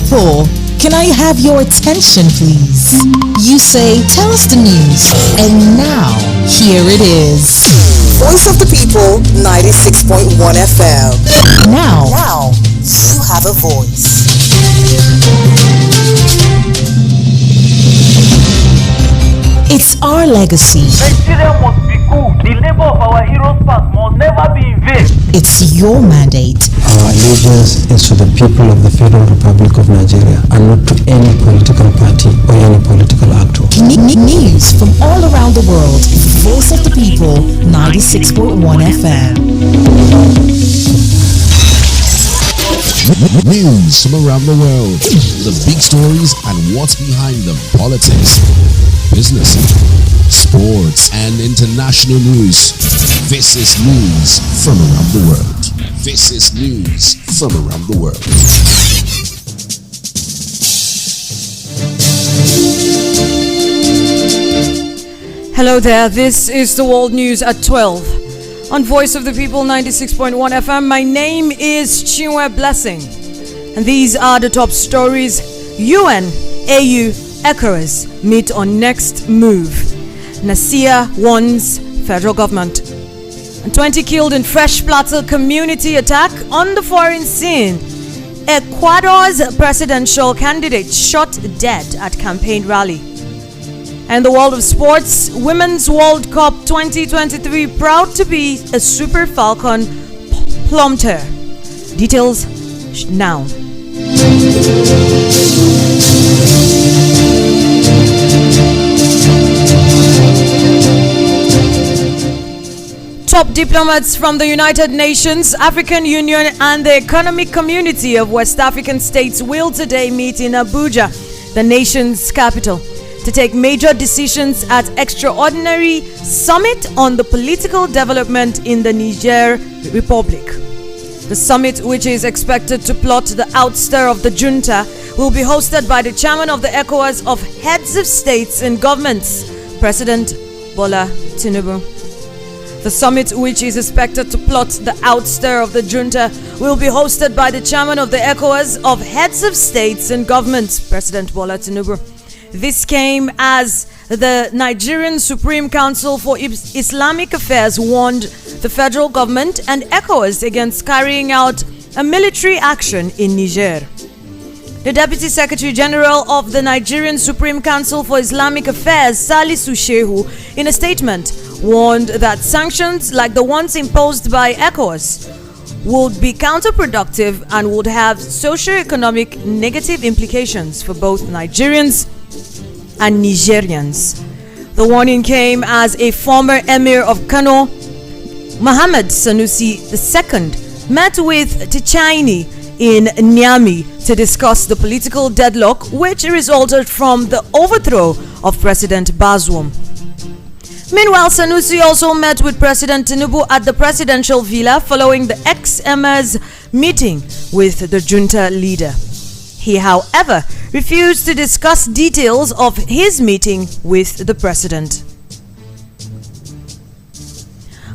people, can I have your attention, please? You say, tell us the news. And now, here it is. Voice of the People, 96.1 FM. Now, you have a voice. It's our legacy. Nigeria must be cool. The labor of our heroes past must never be in vain. It's your mandate. Our allegiance is to the people of the Federal Republic of Nigeria and not to any political party or any political actor. News from all around the world. Voice of the People, 96.1 FM. News from around the world. The big stories and what's behind them. Politics, business, sports, and international news. This is news from around the world. This is news from around the world. Hello there, this is the World News at 12 on Voice of the People 96.1 FM. My name is Chinwe Blessing, and these are the top stories. UN, AU, ECOWAS meet on next move. Nasia warns federal government. And 20 killed in fresh Plateau community attack on the foreign scene. Ecuador's presidential candidate shot dead at campaign rally. And the world of sports, Women's World Cup 2023 proud to be a Super Falcon plumber. Details now. Top diplomats from the United Nations, African Union, and the Economic Community of West African States will today meet in Abuja, the nation's capital, to take major decisions at extraordinary summit on the political development in the Niger Republic. The summit, which is expected to plot the ouster of the junta, will be hosted by the chairman of the ECOWAS of Heads of States and Governments, President Bola Tinubu. The summit, which is expected to plot the ouster of the junta, will be hosted by the chairman of the ECOWAS of Heads of States and Governments, President Bola Tinubu. This came as the Nigerian Supreme Council for Islamic Affairs warned the federal government and ECOWAS against carrying out a military action in Niger. The Deputy Secretary General of the Nigerian Supreme Council for Islamic Affairs, Salisu Shehu, in a statement, warned that sanctions like the ones imposed by ECOWAS would be counterproductive and would have socio-economic negative implications for both Nigerians and Nigerians. The warning came as a former Emir of Kano, Mohammed Sanusi II, met with Tichaini in Niamey to discuss the political deadlock which resulted from the overthrow of President Bazoum. Meanwhile, Sanusi also met with President Tinubu at the presidential villa following the ex-emir's meeting with the junta leader. He, however, refused to discuss details of his meeting with the president.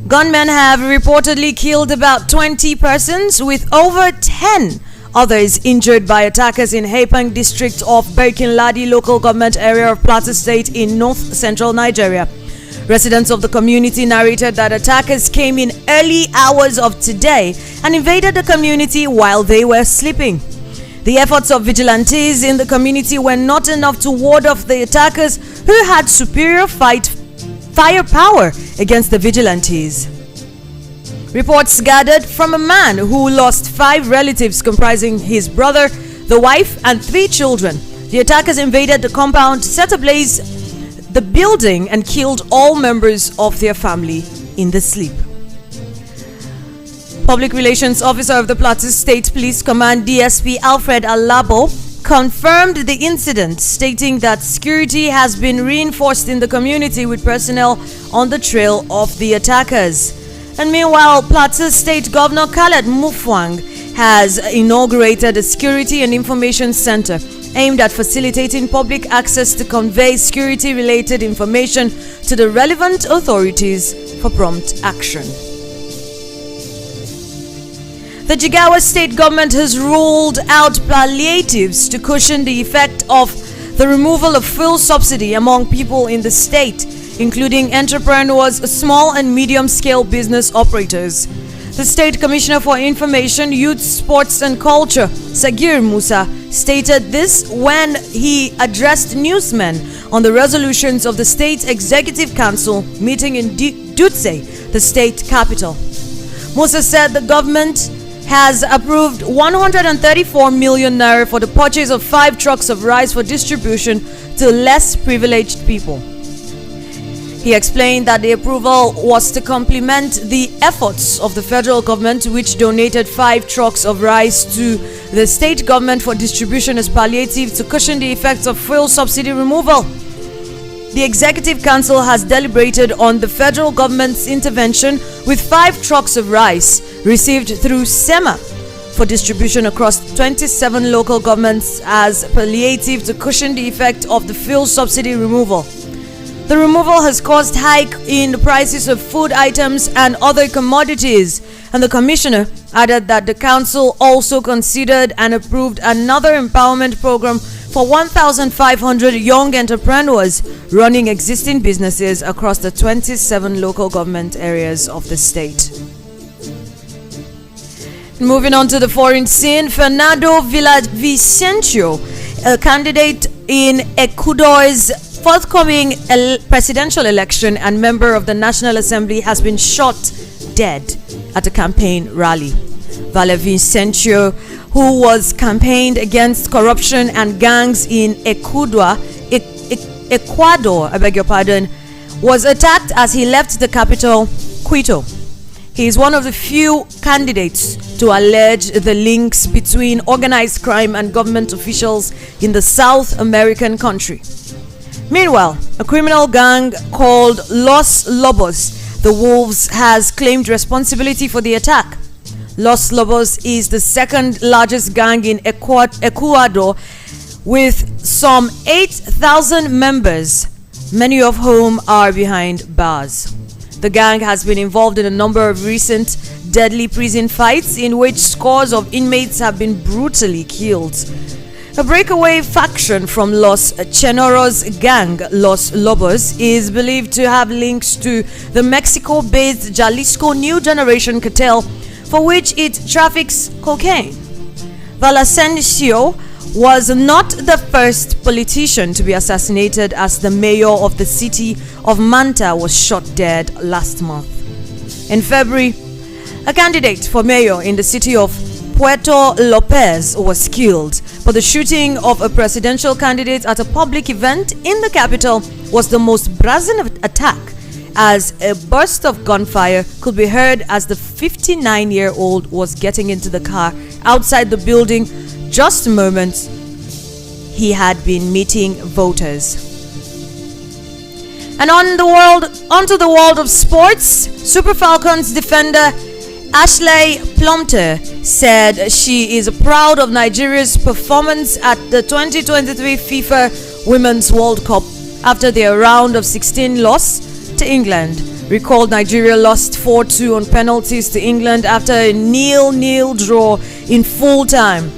Gunmen have reportedly killed about 20 persons, with over 10 others injured by attackers in Hepang district of Berkin-Ladi local government area of Plateau State in north-central Nigeria. Residents of the community narrated that attackers came in early hours of today and invaded the community while they were sleeping. The efforts of vigilantes in the community were not enough to ward off the attackers, who had superior firepower against the vigilantes. Reports gathered from a man who lost 5 relatives comprising his brother, the wife, and 3 children. The attackers invaded the compound, set ablaze the building, and killed all members of their family in the sleep. Public Relations Officer of the Plateau State Police Command DSP Alfred Alabo confirmed the incident, stating that security has been reinforced in the community with personnel on the trail of the attackers. And meanwhile, Plateau State Governor Khaled Mufwang has inaugurated a security and information center aimed at facilitating public access to convey security-related information to the relevant authorities for prompt action. The Jigawa state government has ruled out palliatives to cushion the effect of the removal of fuel subsidy among people in the state, including entrepreneurs, small and medium-scale business operators. The State Commissioner for Information, Youth, Sports and Culture, Sagir Musa, stated this when he addressed newsmen on the resolutions of the State Executive Council meeting in Dutse, the state capital. Musa said the government has approved 134 million naira for the purchase of 5 trucks of rice for distribution to less privileged people. He explained that the approval was to complement the efforts of the federal government, which donated 5 trucks of rice to the state government for distribution as palliative to cushion the effects of fuel subsidy removal. The Executive Council has deliberated on the federal government's intervention with 5 trucks of rice received through SEMA for distribution across 27 local governments as palliative to cushion the effect of the fuel subsidy removal. The removal has caused hike in the prices of food items and other commodities, and the commissioner added that the council also considered and approved another empowerment program for 1,500 young entrepreneurs running existing businesses across the 27 local government areas of the state. Moving on to the foreign scene, Fernando Villavicencio, a candidate in Ecuador's forthcoming presidential election and member of the National Assembly, has been shot dead at a campaign rally. Villavicencio, who was campaigned against corruption and gangs in Ecuador, was attacked as he left the capital, Quito. He is one of the few candidates to allege the links between organized crime and government officials in the South American country. Meanwhile, a criminal gang called Los Lobos, the Wolves, has claimed responsibility for the attack. Los Lobos is the second largest gang in Ecuador with some 8,000 members, many of whom are behind bars. The gang has been involved in a number of recent deadly prison fights in which scores of inmates have been brutally killed. A breakaway faction from Los Chenoros gang, Los Lobos, is believed to have links to the Mexico-based Jalisco New Generation cartel, for which it traffics cocaine. Villavicencio was not the first politician to be assassinated, as the mayor of the city of Manta was shot dead last month. In February, a candidate for mayor in the city of Puerto Lopez was killed, but the shooting of a presidential candidate at a public event in the capital was the most brazen attack, as a burst of gunfire could be heard as the 59-year-old was getting into the car outside the building just moments he had been meeting voters. And onto the world of sports, Super Falcons defender Ashley Plumter said she is proud of Nigeria's performance at the 2023 FIFA Women's World Cup after their round of 16 loss to England. Recalled Nigeria lost 4-2 on penalties to England after a 0-0 draw in full time.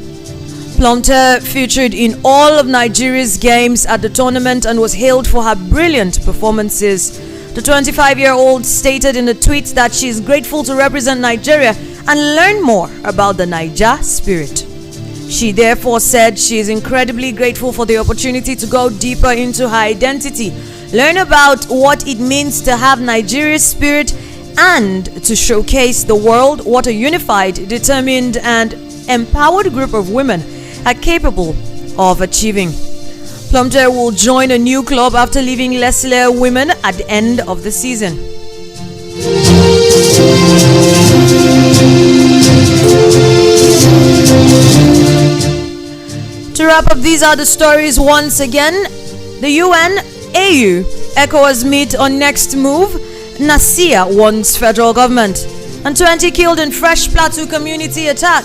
Plumter featured in all of Nigeria's games at the tournament and was hailed for her brilliant performances. The 25-year-old stated in a tweet that she is grateful to represent Nigeria and learn more about the Naija spirit. She therefore said she is incredibly grateful for the opportunity to go deeper into her identity, learn about what it means to have Nigeria's spirit, and to showcase the world what a unified, determined, and empowered group of women are capable of achieving. Plumter will join a new club after leaving Leslie Women at the end of the season. To wrap up, these are the stories once again. The UN, AU, ECOWAS meet on next move. Nasia warns federal government. And 20 killed in fresh Plateau community attack.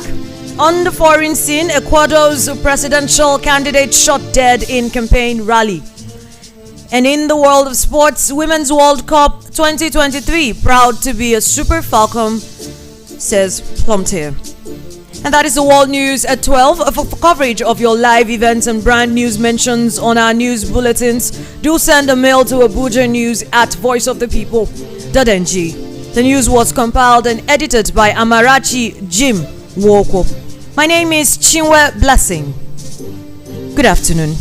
On the foreign scene, Ecuador's presidential candidate shot dead in campaign rally. And in the world of sports, Women's World Cup 2023, proud to be a Super Falcon, says Plumtier. And that is the world news at 12. For coverage of your live events and brand news mentions on our news bulletins, do send a mail to abujanews@voiceofthepeople.ng. The news was compiled and edited by Amarachi Jim Woko. My name is Chinwe Blessing. Good afternoon.